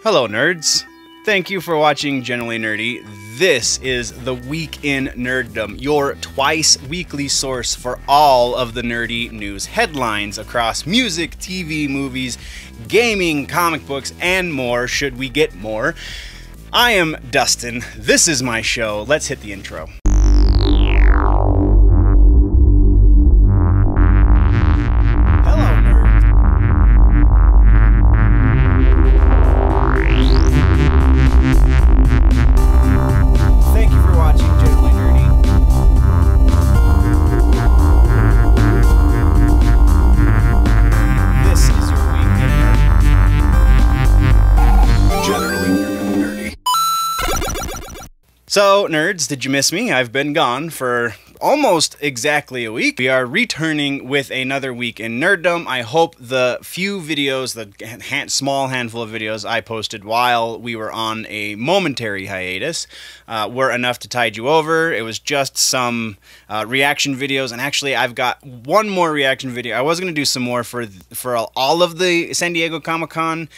Hello, nerds. Thank you for watching Generally Nerdy. This is the Week in Nerdom, your twice-weekly source for all of the nerdy news headlines across music, TV, movies, gaming, comic books, and more, should we get more. I am Dustin. This is my show. Let's hit the intro. So, nerds, did you miss me? I've been gone for almost exactly a week. We are returning with another week in Nerdom. I hope the few videos, the small handful of videos I posted while we were on a momentary hiatus were enough to tide you over. It was just some reaction videos, and actually I've got one more reaction video. I was going to do some more for all of the San Diego Comic-Con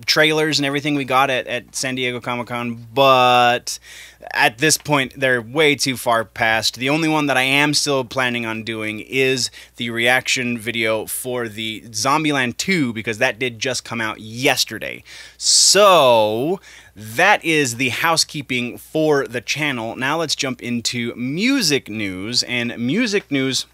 trailers and everything we got at San Diego Comic-Con, but at this point they're way too far past. The only one that I am still planning on doing is the reaction video for the Zombieland 2, because that did just come out yesterday. So that is the housekeeping for the channel. Now let's jump into music news, and music news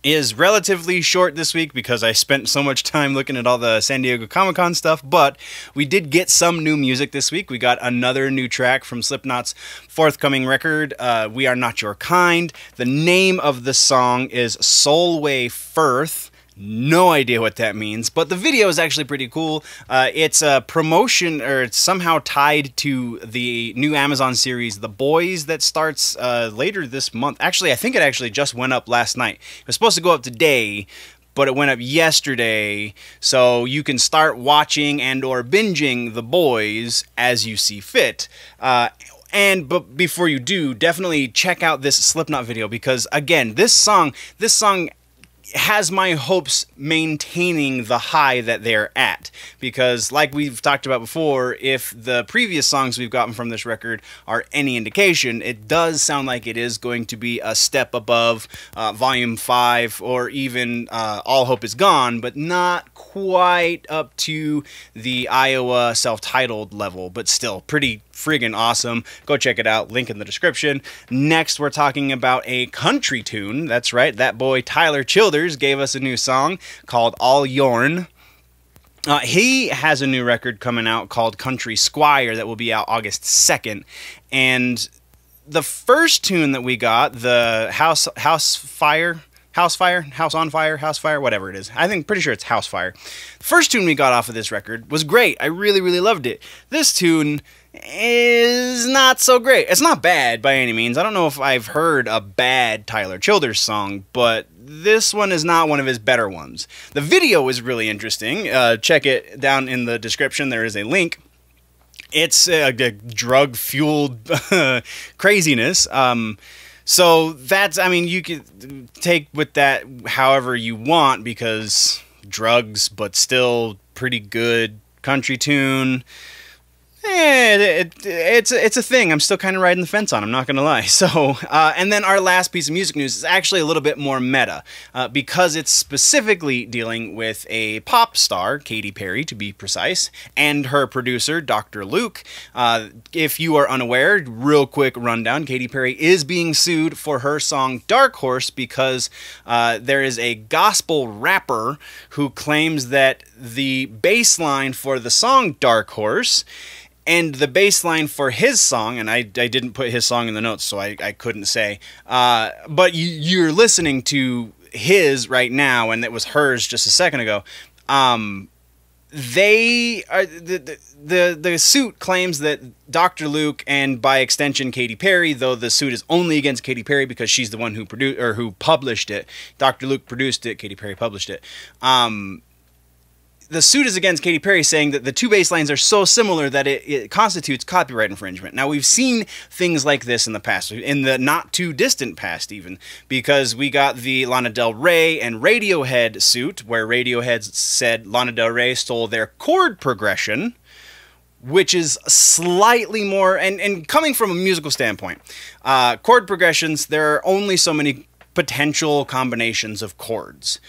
is relatively short this week because I spent so much time looking at all the San Diego Comic-Con stuff, but we did get some new music this week. We got another new track from Slipknot's forthcoming record, We Are Not Your Kind. The name of the song is Solway, Firth. No idea what that means, but the video is actually pretty cool. It's a promotion, or it's somehow tied to the new Amazon series, The Boys, that starts later this month. Actually, I think it actually just went up last night. It was supposed to go up today, but it went up yesterday, so you can start watching and or binging The Boys as you see fit. But before you do, definitely check out this Slipknot video, because again, this song has my hopes maintaining the high that they're at, because like we've talked about before, if the previous songs we've gotten from this record are any indication, it does sound like it is going to be a step above Volume 5 or even All Hope Is Gone, but not quite up to the Iowa self-titled level, but still pretty friggin' awesome. Go check it out, link in the description. Next, we're talking about a country tune. That's right, that boy Tyler Childers gave us a new song called All Yourn. He has a new record coming out called Country Squire that will be out August 2nd, and the first tune that we got, the House on Fire, whatever it is. Pretty sure it's House Fire. The first tune we got off of this record was great. I really, really loved it. This tune is not so great. It's not bad by any means. I don't know if I've heard a bad Tyler Childers song, but this one is not one of his better ones. The video is really interesting. Check it down in the description. There is a link. It's a drug-fueled craziness. So that's, I mean, you could take with that however you want, because drugs, but still pretty good country tune. It's a thing. I'm still kind of riding the fence on, I'm not going to lie. So, and then our last piece of music news is actually a little bit more meta, because it's specifically dealing with a pop star, Katy Perry to be precise, and her producer, Dr. Luke. If you are unaware, real quick rundown, Katy Perry is being sued for her song Dark Horse because there is a gospel rapper who claims that the bass line for the song Dark Horse and the bass line for his song, and I didn't put his song in the notes, so I couldn't say, but you're listening to his right now, and it was hers just a second ago. They are the suit claims that Dr. Luke, and by extension Katy Perry, though the suit is only against Katy Perry because she's the one who produced or who published it. Dr. Luke produced it, Katy Perry published it. the suit is against Katy Perry, saying that the two bass lines are so similar that it constitutes copyright infringement. Now, we've seen things like this in the past, in the not too distant past even, because we got the Lana Del Rey and Radiohead suit, where Radiohead said Lana Del Rey stole their chord progression, which is slightly more, and coming from a musical standpoint, chord progressions, there are only so many potential combinations of chords.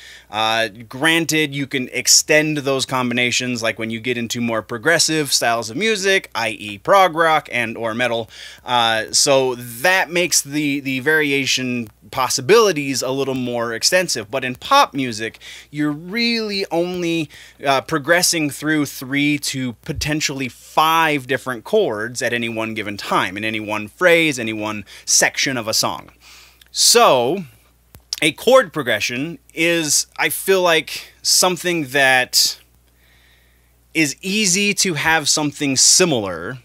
Granted, you can extend those combinations, like when you get into more progressive styles of music, i.e. prog rock and or metal. So that makes the variation possibilities a little more extensive. But in pop music, you're really only progressing through 3 to potentially 5 different chords at any one given time, in any one phrase, any one section of a song. So a chord progression is, I feel like, something that is easy to have something similar.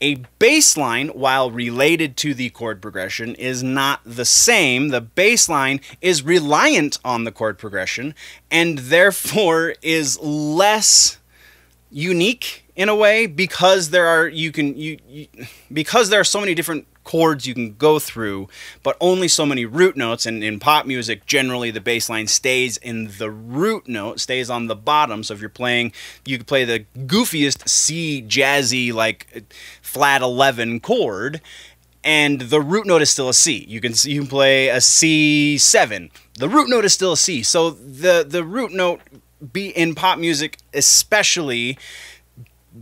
A bass line, while related to the chord progression, is not the same. The bass line is reliant on the chord progression and therefore is less unique in a way, because there are because there are so many different chords you can go through, but only so many root notes. And in pop music, generally the bass line stays in the root note, stays on the bottom. So if you're playing, you can play the goofiest C jazzy, like flat 11 chord, and the root note is still a C. You can play a C7. The root note is still a C. So the root note in pop music, especially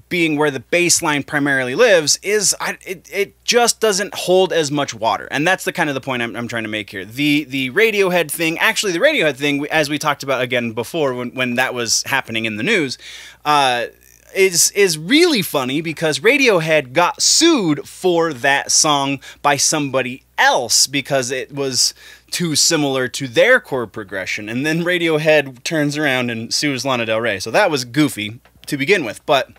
being where the bass line primarily lives, it just doesn't hold as much water. And that's the kind of the point I'm trying to make here. The Radiohead thing, actually the Radiohead thing, as we talked about again before when that was happening in the news, is really funny because Radiohead got sued for that song by somebody else because it was too similar to their chord progression. And then Radiohead turns around and sues Lana Del Rey. So that was goofy to begin with. But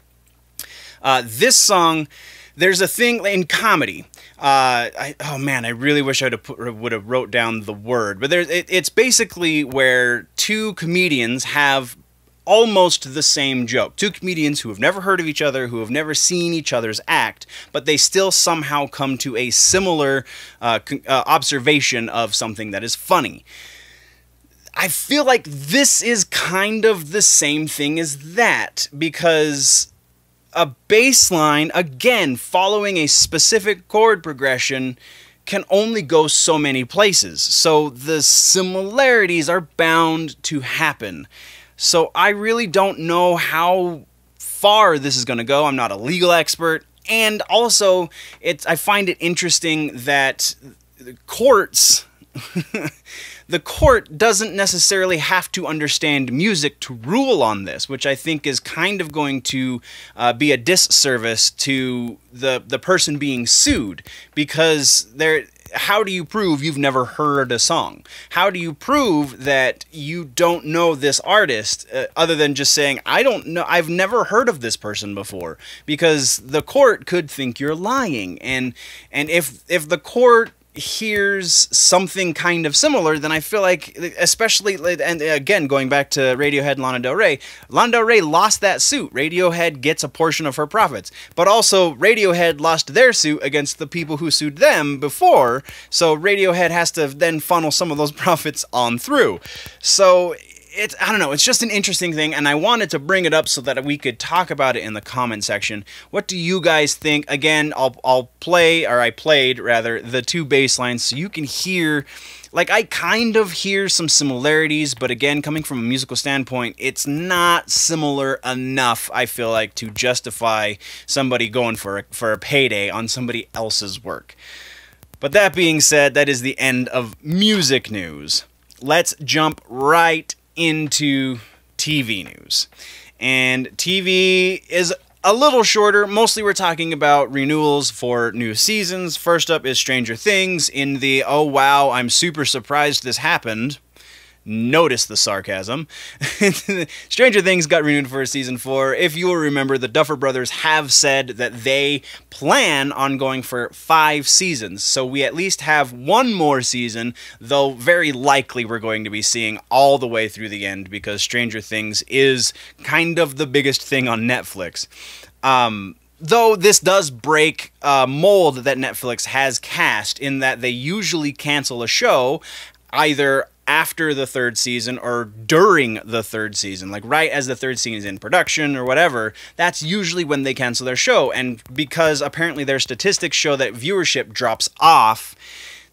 this song, there's a thing in comedy. Oh man, I really wish I would have wrote down the word. But it's basically where two comedians have almost the same joke. Two comedians who have never heard of each other, who have never seen each other's act, but they still somehow come to a similar observation of something that is funny. I feel like this is kind of the same thing as that, because a bass line, again, following a specific chord progression, can only go so many places. So the similarities are bound to happen. So I really don't know how far this is going to go. I'm not a legal expert. And also, I find it interesting that courts... the court doesn't necessarily have to understand music to rule on this, which I think is kind of going to be a disservice to the person being sued, because how do you prove you've never heard a song? How do you prove that you don't know this artist other than just saying, I don't know, I've never heard of this person before? Because the court could think you're lying. And if the court hears something kind of similar, then I feel like, especially, and again, going back to Radiohead and Lana Del Rey lost that suit. Radiohead gets a portion of her profits. But also, Radiohead lost their suit against the people who sued them before, so Radiohead has to then funnel some of those profits on through. So I don't know, it's just an interesting thing, and I wanted to bring it up so that we could talk about it in the comment section. What do you guys think? Again, I played the two bass lines so you can hear, like, I kind of hear some similarities, but again, coming from a musical standpoint, it's not similar enough, I feel like, to justify somebody going for a payday on somebody else's work. But that being said, that is the end of music news. Let's jump right into TV news. And TV is a little shorter. Mostly we're talking about renewals for new seasons. First up is Stranger Things in the, oh wow, I'm super surprised this happened notice the sarcasm. Stranger Things got renewed for season 4. If you will remember, the Duffer Brothers have said that they plan on going for 5 seasons. So we at least have one more season, though very likely we're going to be seeing all the way through the end because Stranger Things is kind of the biggest thing on Netflix. Though this does break a mold that Netflix has cast in that they usually cancel a show either after the 3rd season or during the 3rd season, like right as the 3rd season is in production or whatever. That's usually when they cancel their show, and because apparently their statistics show that viewership drops off,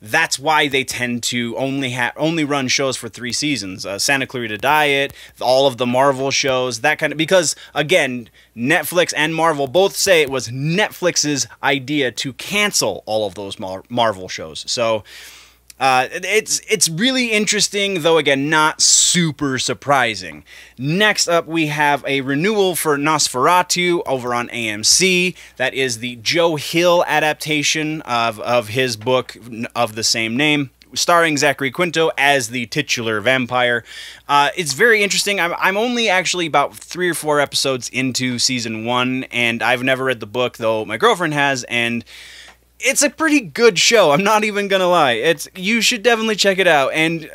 that's why they tend to only run shows for 3 seasons. Santa Clarita Diet, all of the Marvel shows, that kind of, because again, Netflix and Marvel both say it was Netflix's idea to cancel all of those Marvel shows. So it's really interesting, though again, not super surprising. Next up, we have a renewal for Nosferatu over on AMC. That is the Joe Hill adaptation of his book of the same name, starring Zachary Quinto as the titular vampire. It's very interesting. I'm only actually about 3 or 4 episodes into season 1, and I've never read the book, though my girlfriend has, and it's a pretty good show. I'm not even gonna lie. You should definitely check it out and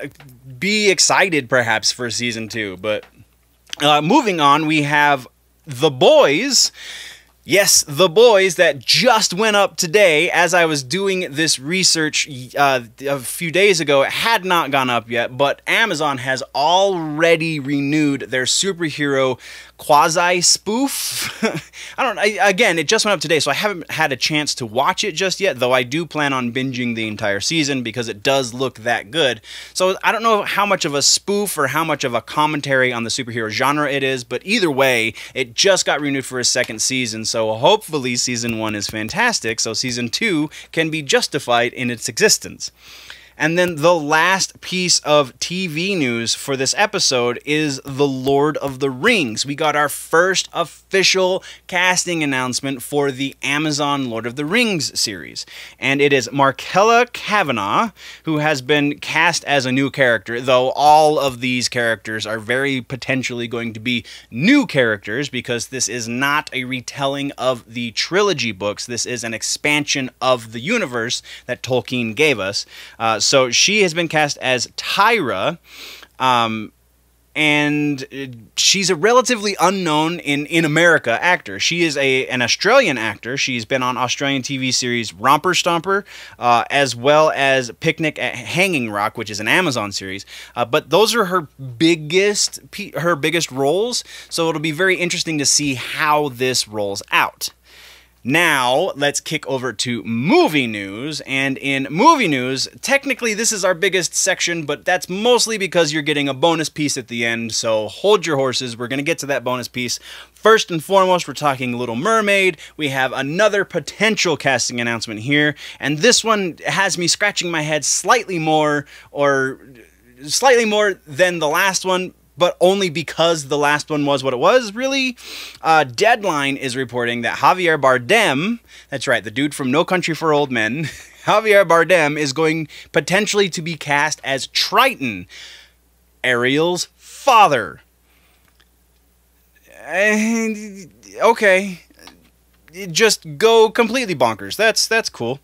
be excited perhaps for season 2. But moving on, we have The Boys. Yes, The Boys, that just went up today. As I was doing this research a few days ago, it had not gone up yet, but Amazon has already renewed their superhero quasi-spoof. Again, it just went up today, so I haven't had a chance to watch it just yet, though I do plan on binging the entire season because it does look that good. So I don't know how much of a spoof or how much of a commentary on the superhero genre it is, but either way, it just got renewed for a 2nd season, so hopefully season 1 is fantastic, so season 2 can be justified in its existence. And then the last piece of TV news for this episode is The Lord of the Rings. We got our first official casting announcement for the Amazon Lord of the Rings series. And it is Markella Kavanagh, who has been cast as a new character, though all of these characters are very potentially going to be new characters because this is not a retelling of the trilogy books. This is an expansion of the universe that Tolkien gave us. So she has been cast as Tyra, and she's a relatively unknown in America actor. She is an Australian actor. She's been on Australian TV series Romper Stomper, as well as Picnic at Hanging Rock, which is an Amazon series. But those are her biggest roles, so it'll be very interesting to see how this rolls out. Now, let's kick over to movie news, and in movie news, technically this is our biggest section, but that's mostly because you're getting a bonus piece at the end, so hold your horses, we're going to get to that bonus piece. First and foremost, we're talking Little Mermaid. We have another potential casting announcement here, and this one has me scratching my head slightly more than the last one, but only because the last one was what it was, really. Deadline is reporting that Javier Bardem, that's right, the dude from No Country for Old Men, Javier Bardem is going potentially to be cast as Triton, Ariel's father. Okay. Just go completely bonkers. That's cool.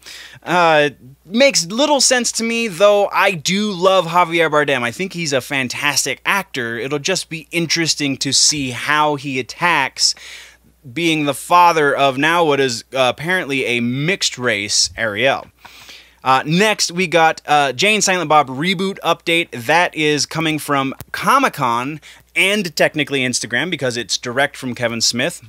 Makes little sense to me, though I do love Javier Bardem. I think he's a fantastic actor. It'll just be interesting to see how he attacks being the father of now what is apparently a mixed race Ariel. Next, we got Jane Silent Bob Reboot update. That is coming from Comic-Con and technically Instagram because it's direct from Kevin Smith.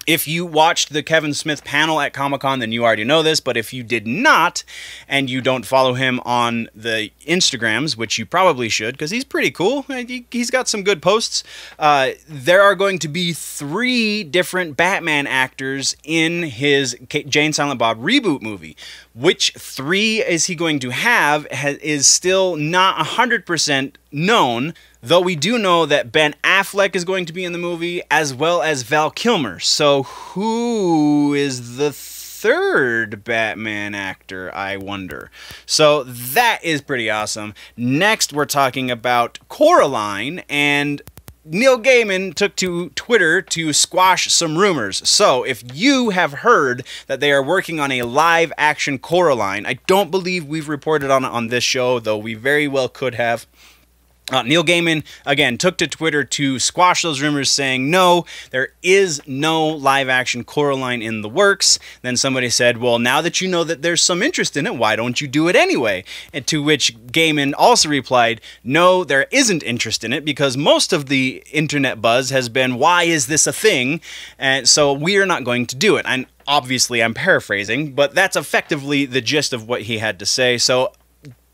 If you watched the Kevin Smith panel at Comic-Con, then you already know this, but if you did not, and you don't follow him on the Instagrams, which you probably should, because he's pretty cool, he's got some good posts, there are going to be 3 different Batman actors in his Jane Silent Bob Reboot movie. Which 3 is he going to have is still not 100% known, though we do know that Ben Affleck is going to be in the movie, as well as Val Kilmer. So who is the third Batman actor, I wonder. So that is pretty awesome. Next, we're talking about Coraline, and Neil Gaiman took to Twitter to squash some rumors. So if you have heard that they are working on a live-action Coraline, I don't believe we've reported on it on this show, though we very well could have. Neil Gaiman, again, took to Twitter to squash those rumors, saying, no, there is no live-action Coraline in the works. Then somebody said, well, now that you know that there's some interest in it, why don't you do it anyway? And to which Gaiman also replied, no, there isn't interest in it, because most of the internet buzz has been, why is this a thing? And so we are not going to do it. And obviously, I'm paraphrasing, but that's effectively the gist of what he had to say. So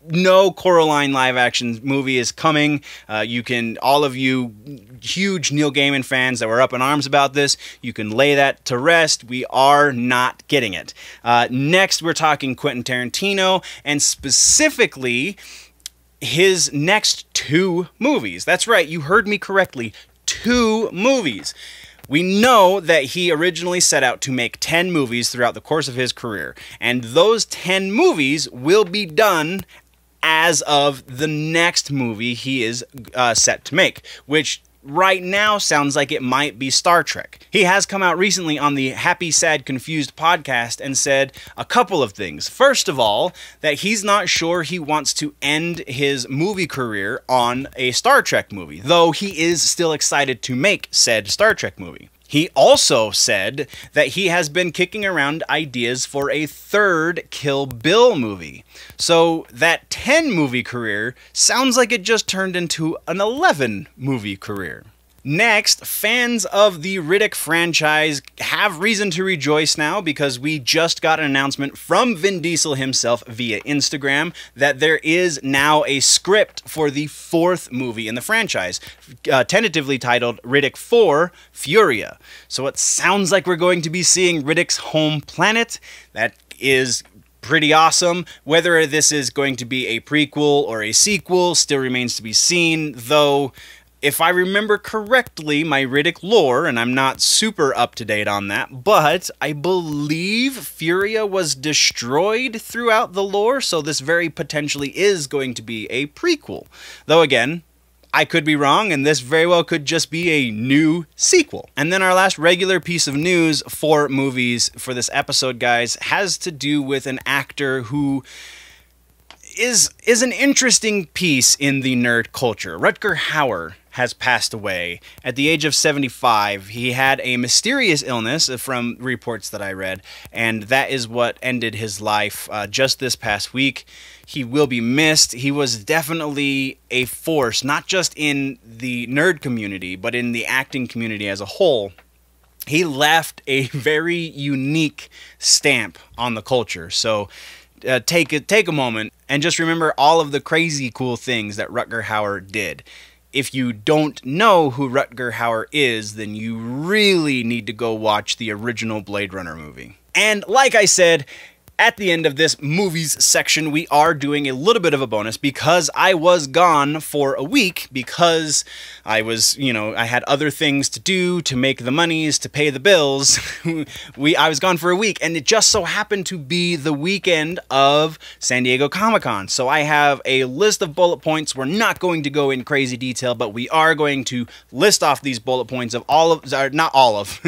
no Coraline live-action movie is coming. You can, all of you huge Neil Gaiman fans that were up in arms about this, you can lay that to rest. We are not getting it. Next, we're talking Quentin Tarantino, and specifically his next 2 movies. That's right, you heard me correctly. 2 movies. We know that he originally set out to make 10 movies throughout the course of his career, and those 10 movies will be done as of the next movie he is set to make, which right now sounds like it might be Star Trek. He has come out recently on the Happy.Sad.Confused podcast and said a couple of things. First of all, that he's not sure he wants to end his movie career on a Star Trek movie, though he is still excited to make said Star Trek movie. He also said that he has been kicking around ideas for a 3rd Kill Bill movie. So that 10 movie career sounds like it just turned into an 11 movie career. Next, fans of the Riddick franchise have reason to rejoice now, because we just got an announcement from Vin Diesel himself via Instagram that there is now a script for the 4th movie in the franchise, tentatively titled Riddick 4: Furya. So it sounds like we're going to be seeing Riddick's home planet. That is pretty awesome. Whether this is going to be a prequel or a sequel still remains to be seen, though if I remember correctly, my Riddick lore, and I'm not super up to date on that, but I believe Furya was destroyed throughout the lore, so this very potentially is going to be a prequel. Though again, I could be wrong, and this very well could just be a new sequel. And then our last regular piece of news for movies for this episode, guys, has to do with an actor who is an interesting piece in the nerd culture. Rutger Hauer has passed away at the age of 75. He had a mysterious illness from reports that I read, and that is what ended his life just this past week. He will be missed. He was definitely a force, not just in the nerd community, but in the acting community as a whole. He left a very unique stamp on the culture. So take a moment and just remember all of the crazy cool things that Rutger Hauer did. If you don't know who Rutger Hauer is, then you really need to go watch the original Blade Runner movie. And like I said, at the end of this movies section, we are doing a little bit of a bonus because I was gone for a week, because I was, I had other things to do, to make the monies, to pay the bills. I was gone for a week, and it just so happened to be the weekend of San Diego Comic-Con. So I have a list of bullet points. We're not going to go in crazy detail, but we are going to list off these bullet points of not all of,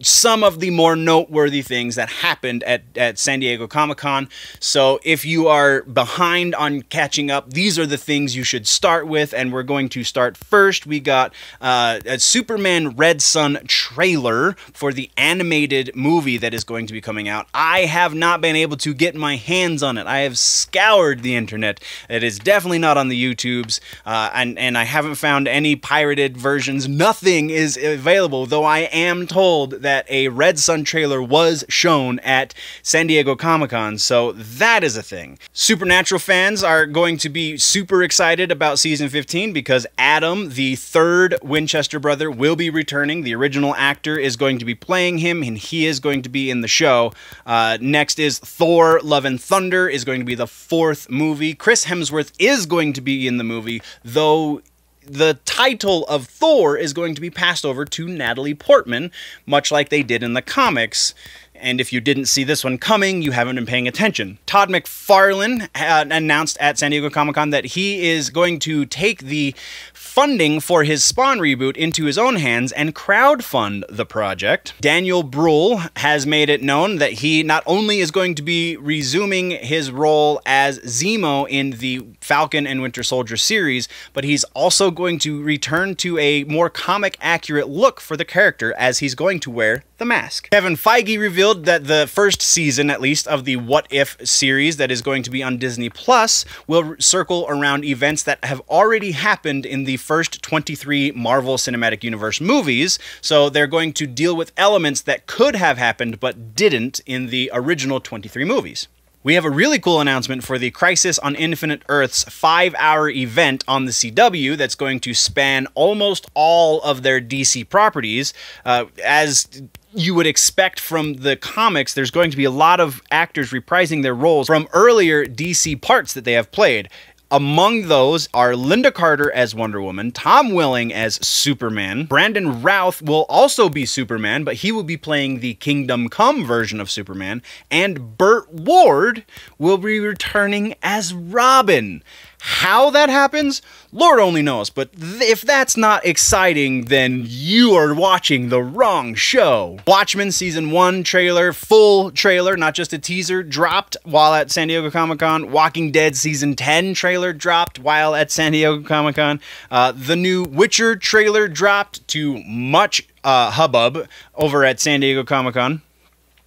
some of the more noteworthy things that happened at San Diego Comic-Con. So if you are behind on catching up, these are the things you should start with, and we're going to start first. We got a Superman Red Sun trailer for the animated movie that is going to be coming out. I have not been able to get my hands on it. I have scoured the internet. It is definitely not on the YouTubes, and I haven't found any pirated versions. Nothing is available, though I am told that a Red Sun trailer was shown at San Diego Comic-Con, so that is a thing. Supernatural fans are going to be super excited about Season 15 because Adam, the third Winchester brother, will be returning. The original actor is going to be playing him, and he is going to be in the show. Next is Thor Love and Thunder is going to be the 4th movie. Chris Hemsworth is going to be in the movie, though the title of Thor is going to be passed over to Natalie Portman, much like they did in the comics. And if you didn't see this one coming, you haven't been paying attention. Todd McFarlane announced at San Diego Comic-Con that he is going to take the funding for his Spawn reboot into his own hands and crowdfund the project. Daniel Bruhl has made it known that he not only is going to be resuming his role as Zemo in the Falcon and Winter Soldier series, but he's also going to return to a more comic-accurate look for the character as he's going to wear the mask. Kevin Feige revealed that the first season, at least, of the What If series that is going to be on Disney Plus will circle around events that have already happened in the first 23 Marvel Cinematic Universe movies, so they're going to deal with elements that could have happened but didn't in the original 23 movies. We have a really cool announcement for the Crisis on Infinite Earths 5-hour event on the CW that's going to span almost all of their DC properties. As you would expect from the comics, there's going to be a lot of actors reprising their roles from earlier DC parts that they have played. Among those are Linda Carter as Wonder Woman, Tom Welling as Superman, Brandon Routh will also be Superman, but he will be playing the Kingdom Come version of Superman, and Burt Ward will be returning as Robin. How that happens, Lord only knows, but if that's not exciting, then you are watching the wrong show. Watchmen Season 1 trailer, full trailer, not just a teaser, dropped while at San Diego Comic-Con. Walking Dead Season 10 trailer dropped while at San Diego Comic-Con. The new Witcher trailer dropped to much hubbub over at San Diego Comic-Con.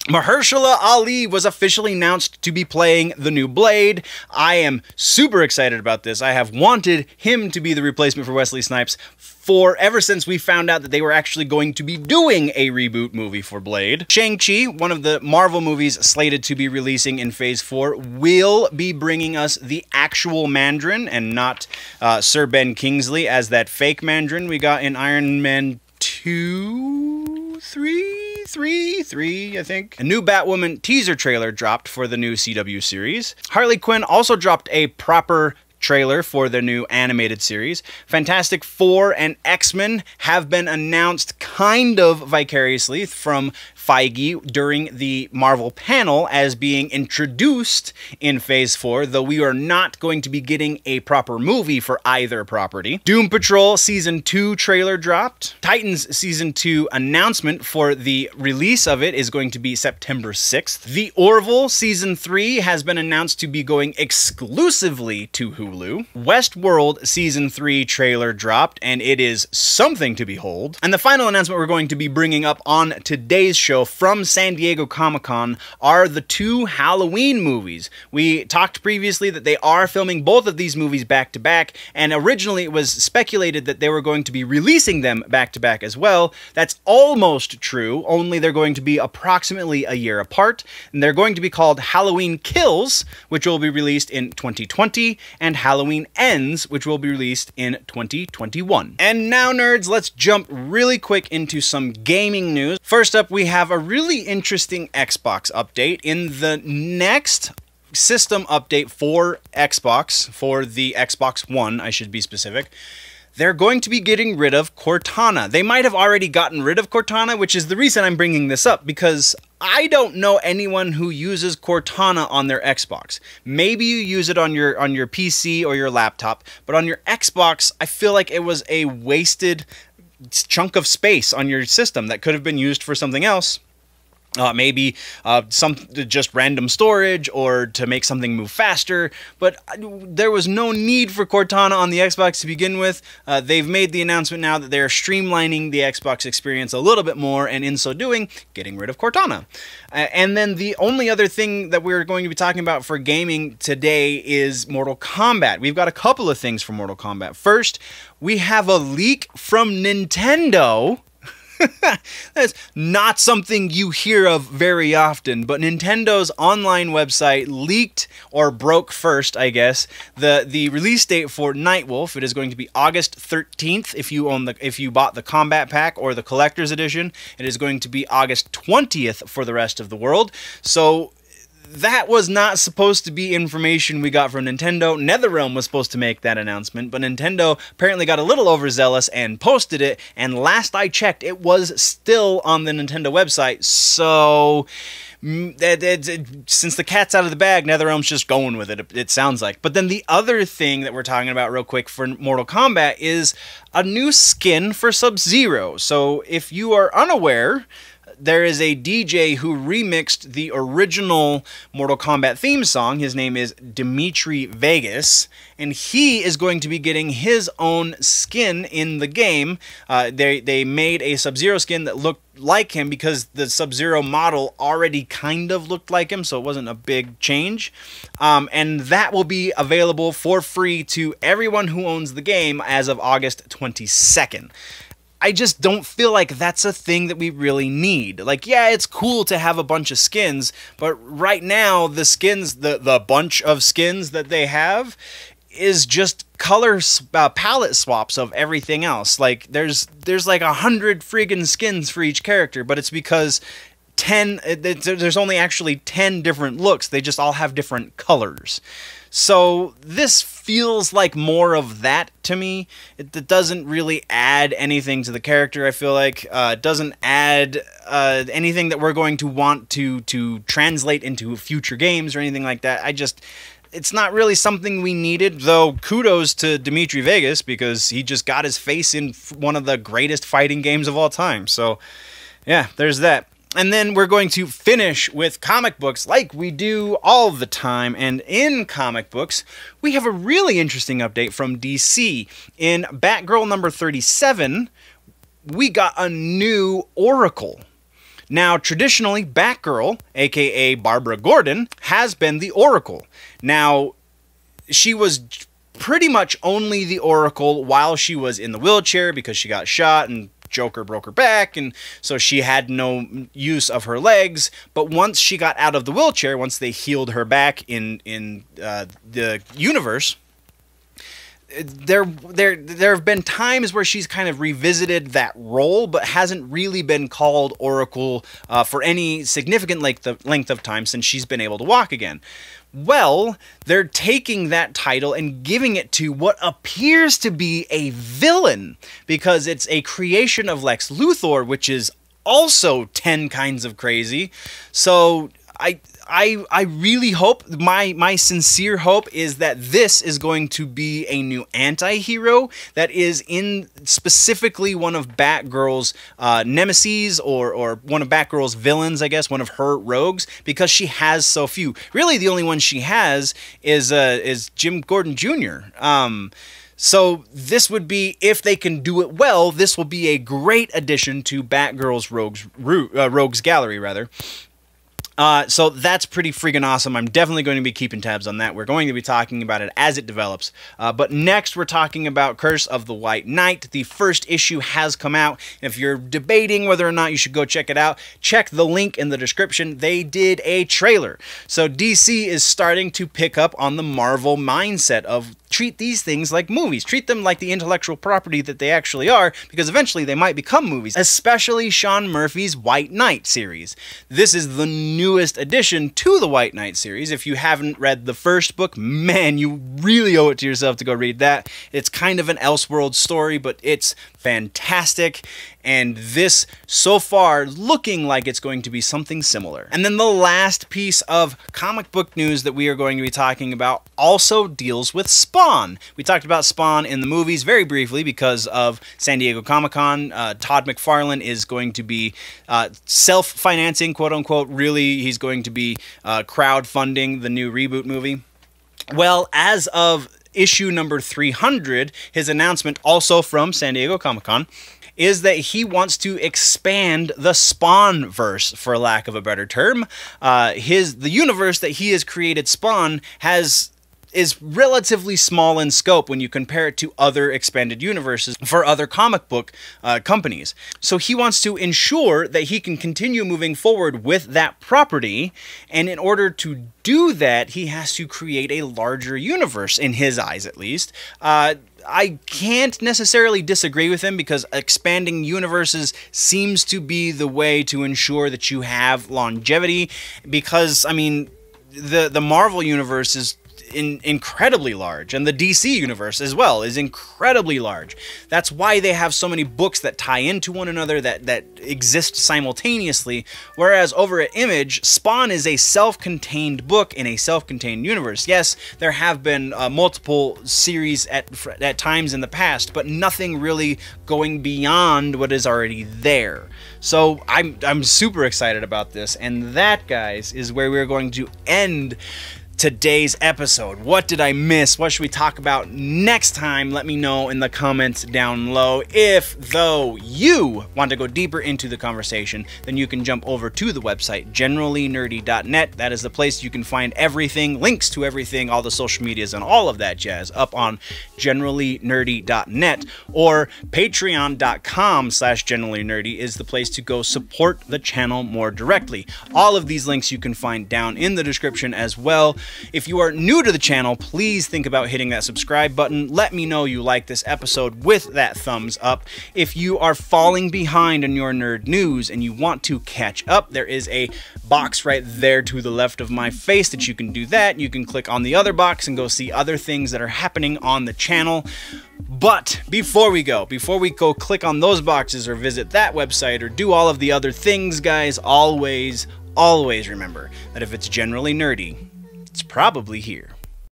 Mahershala Ali was officially announced to be playing the new Blade. I am super excited about this. I have wanted him to be the replacement for Wesley Snipes ever since we found out that they were actually going to be doing a reboot movie for Blade. Shang-Chi, one of the Marvel movies slated to be releasing in Phase 4, will be bringing us the actual Mandarin and not Sir Ben Kingsley as that fake Mandarin we got in Iron Man 2, 3, I think. A new Batwoman teaser trailer dropped for the new CW series. Harley Quinn also dropped a proper trailer for the new animated series. Fantastic Four and X-Men have been announced kind of vicariously from Feige during the Marvel panel as being introduced in Phase 4, though we are not going to be getting a proper movie for either property. Doom Patrol Season 2 trailer dropped. Titans Season 2 announcement for the release of it is going to be September 6th. The Orville Season 3 has been announced to be going exclusively to Hulu. Westworld Season 3 trailer dropped, and it is something to behold. And the final announcement we're going to be bringing up on today's show from San Diego Comic-Con are the 2 Halloween movies. We talked previously that they are filming both of these movies back to back, and originally it was speculated that they were going to be releasing them back to back as well. That's almost true, only they're going to be approximately a year apart, and they're going to be called Halloween Kills, which will be released in 2020, and Halloween Ends, which will be released in 2021. And now, nerds, let's jump really quick into some gaming news. First up, we have a really interesting Xbox update. In the next system update for Xbox, for the Xbox One, I should be specific, they're going to be getting rid of Cortana. They might have already gotten rid of Cortana, which is the reason I'm bringing this up, because I don't know anyone who uses Cortana on their Xbox. Maybe you use it on your PC or your laptop, but on your Xbox, I feel like it was a wasted chunk of space on your system that could have been used for something else. Maybe some just random storage or to make something move faster, but there was no need for Cortana on the Xbox to begin with. They've made the announcement now that they're streamlining the Xbox experience a little bit more, and in so doing, getting rid of Cortana. And then the only other thing that we're going to be talking about for gaming today is Mortal Kombat. We've got a couple of things for Mortal Kombat. First, we have a leak from Nintendo. That's not something you hear of very often, but Nintendo's online website leaked, or broke first, I guess, the release date for Nightwolf. It is going to be August 13th if you bought the Combat Pack or the Collector's Edition. It is going to be August 20th for the rest of the world. So that was not supposed to be information we got from Nintendo. NetherRealm was supposed to make that announcement, but Nintendo apparently got a little overzealous and posted it, and last I checked, it was still on the Nintendo website, so since the cat's out of the bag, NetherRealm's just going with it, it sounds like. But then the other thing that we're talking about real quick for Mortal Kombat is a new skin for Sub-Zero. So if you are unaware, there is a DJ who remixed the original Mortal Kombat theme song. His name is Dimitri Vegas, and he is going to be getting his own skin in the game. They made a Sub-Zero skin that looked like him because the Sub-Zero model already kind of looked like him, so it wasn't a big change. And that will be available for free to everyone who owns the game as of August 22nd. I just don't feel like that's a thing that we really need. Like, yeah, it's cool to have a bunch of skins, but right now, the skins, the bunch of skins that they have is just color palette swaps of everything else. Like, there's like 100 friggin' skins for each character, but it's because there's only actually 10 different looks. They just all have different colors. So this feels like more of that to me. It doesn't really add anything to the character, I feel like. It doesn't add anything that we're going to want to translate into future games or anything like that. It's not really something we needed, though kudos to Dimitri Vegas because he just got his face in one of the greatest fighting games of all time. So yeah, there's that. And then we're going to finish with comic books like we do all the time. And in comic books, we have a really interesting update from DC. In Batgirl number 37, we got a new Oracle. Now, traditionally, Batgirl, aka Barbara Gordon, has been the Oracle. Now, she was pretty much only the Oracle while she was in the wheelchair because she got shot and Joker broke her back, and so she had no use of her legs. But once she got out of the wheelchair, once they healed her back in the universe, there have been times where she's kind of revisited that role, but hasn't really been called Oracle for any significant length of time since she's been able to walk again. Well, they're taking that title and giving it to what appears to be a villain, because it's a creation of Lex Luthor, which is also 10 kinds of crazy. So I really hope, my sincere hope is that this is going to be a new anti-hero that is in specifically one of Batgirl's nemesis or one of Batgirl's villains, I guess, one of her rogues, because she has so few. Really, the only one she has is Jim Gordon Jr. So this would be, if they can do it well, this will be a great addition to Batgirl's Rogues Gallery, rather. So that's pretty freaking awesome. I'm definitely going to be keeping tabs on that. We're going to be talking about it as it develops. But next, we're talking about Curse of the White Knight. The first issue has come out. If you're debating whether or not you should go check it out, check the link in the description. They did a trailer. So DC is starting to pick up on the Marvel mindset of treat these things like movies. Treat them like the intellectual property that they actually are, because eventually they might become movies, especially Sean Murphy's White Knight series. This is the newest addition to the White Knight series. If you haven't read the first book, man, you really owe it to yourself to go read that. It's kind of an Elseworld story, but it's fantastic, and this, so far, looking like it's going to be something similar. And then the last piece of comic book news that we are going to be talking about also deals with Spawn. We talked about Spawn in the movies very briefly because of San Diego Comic-Con. Todd McFarlane is going to be self-financing, quote-unquote. Really, he's going to be crowdfunding the new reboot movie. Well, as of issue number 300, his announcement, also from San Diego Comic-Con, is that he wants to expand the Spawn-verse, for lack of a better term. The universe that he has created, Spawn, is relatively small in scope when you compare it to other expanded universes for other comic book companies. So he wants to ensure that he can continue moving forward with that property, and in order to do that, he has to create a larger universe, in his eyes at least. I can't necessarily disagree with him, because expanding universes seems to be the way to ensure that you have longevity, because, I mean, the Marvel universe is incredibly large, and the DC universe as well is incredibly large. That's why they have so many books that tie into one another, that exist simultaneously, whereas over at Image, Spawn is a self-contained book in a self-contained universe. Yes, there have been multiple series at times in the past, but nothing really going beyond what is already there. So I'm super excited about this, and that, guys, is where we're going to end today's episode. What did I miss? What should we talk about next time? Let me know in the comments down below. If, though, you want to go deeper into the conversation, then you can jump over to the website, generallynerdy.net. That is the place you can find everything, links to everything, all the social medias and all of that jazz up on generallynerdy.net, or patreon.com/generallynerdy is the place to go support the channel more directly. All of these links you can find down in the description as well. If you are new to the channel, please think about hitting that subscribe button. Let me know you like this episode with that thumbs up. If you are falling behind on your nerd news and you want to catch up, there is a box right there to the left of my face that you can do that. You can click on the other box and go see other things that are happening on the channel. But before we go click on those boxes or visit that website or do all of the other things, guys, always remember that if it's generally nerdy, it's probably here.